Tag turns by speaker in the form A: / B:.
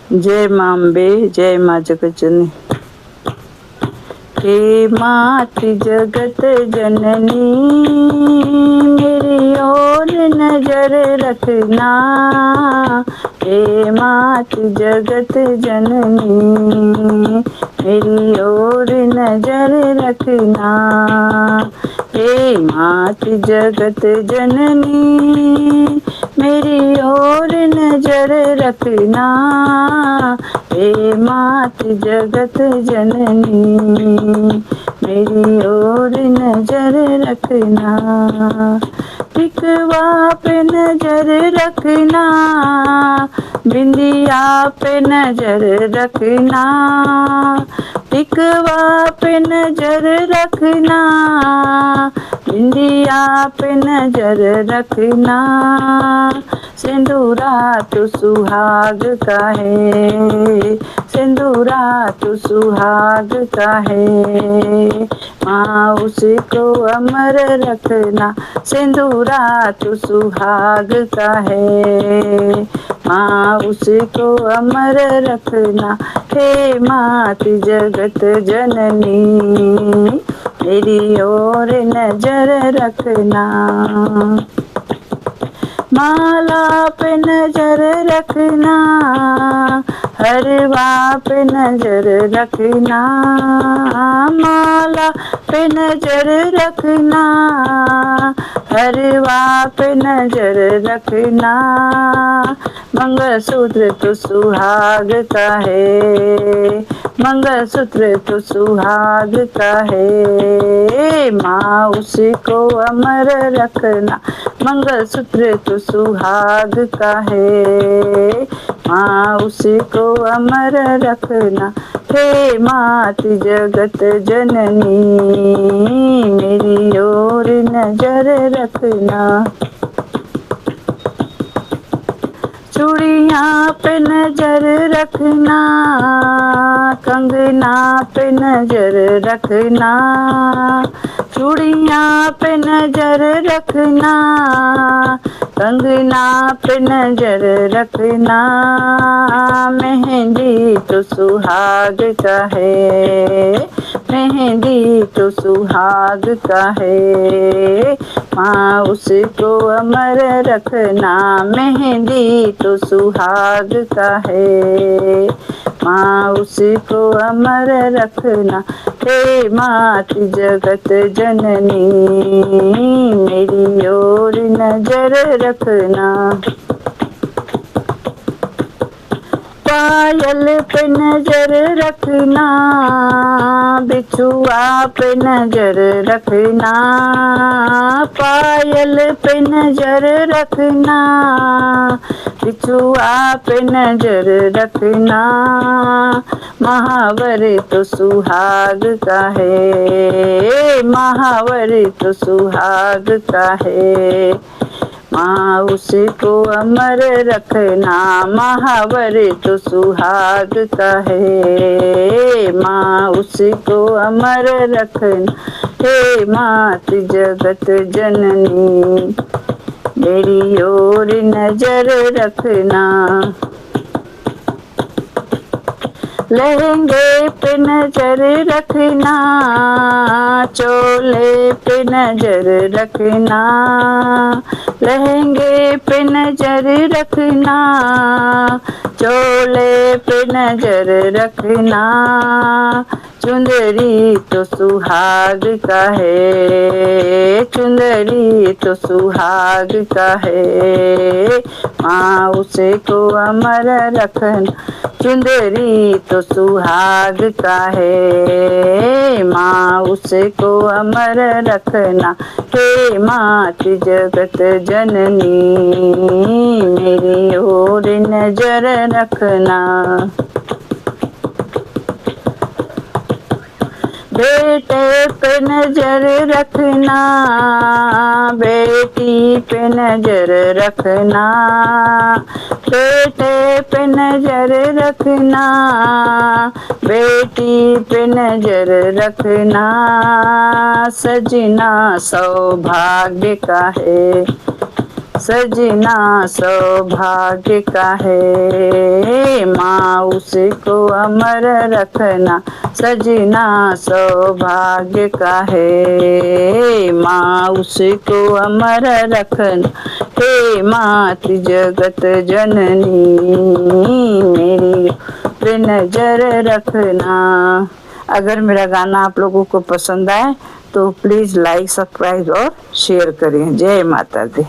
A: जय माँ अम्बे, जय माँ जगज्जननी। हे मातृ जगत जननी, मेरी ओर नजर रखना। हे मातृ जगत जननी, मेरी ओर नजर रखना। हे मातृ जगत जननी, मेरी ओर नजर रखना। हे मातृ जगत जननी, मेरी ओर नजर रखना। टिकवा पे नजर रखना, बिंदिया पे नजर रखना। टिकवा पे नजर रखना, बिंदिया पे नजर रखना। सिंदूरा तो सुहाग का है, सिंदूरा तो सुहाग का है। माँ उसको अमर रखना, सिंदूरा तो सुहाग का है। माँ उसको अमर रखना। हे मातृ जगत जननी, मेरी ओर नजर रखना। माला पे नजर रखना, हरवा पे नजर रखना। माला पे नजर रखना, हरवा पे नजर रखना। मंगलसूत्र तो सुहाग का है, मंगलसूत्र तो सुहाग का है। माँ उसको अमर रखना, मंगलसूत्र तो सुहाग का है। माँ उसको अमर रखना। हे मातृ जगत जननी, मेरी ओर नजर रखना। चूड़ियाँ पे नजर रखना, कंगना पे नजर रखना। चूड़ियाँ पे नजर रखना, कंगना पे नजर रखना। मेहंदी तो सुहाग का है, मेहंदी तो सुहाग का है। माँ उसको अमर रखना, मेहंदी तो सुहाग का है। माँ उसको अमर रखना। हे मातृ जगत जननी, मेरी ओर नजर रखना। पायल पे नजर रखना, बिछुआ पे नजर रखना। पायल पे नजर रखना, बिछुआ पे नजर रखना। महावर तो सुहाग का है, महावर तो सुहाग का है। माँ उसको अमर रखना, महावर तो सुहाग का है। माँ उसको अमर रखना। हे मातृ जगत जननी, मेरी ओर नजर रखना। लहंगे पे नजर रखना, चोले पे नजर रखना। लहंगे पे नजर रखना, चोले पे नजर रखना। चुंदरी तो सुहाग का है, चुंदरी तो सुहाग का है। माँ उसको अमर रखना, चुंदरी तो सुहाग का है। माँ उसको अमर रखना। हे मातृ जगत जननी, मेरी ओर नजर रखना। बेटे पे नजर रखना, बेटी पे नजर रखना। बेटे पे नजर रखना, बेटी पे नजर रखना। सजना सौभाग्य का है, सजना सौभाग्य का है। माँ माँ उसको अमर रखना, सजना सौभाग्य का है। माँ उसको अमर रखना, हे मात जगत जननी, मेरी पे नजर रखना। अगर मेरा गाना आप लोगों को पसंद आए तो प्लीज़ लाइक, सब्सक्राइब और शेयर करें। जय माता दी।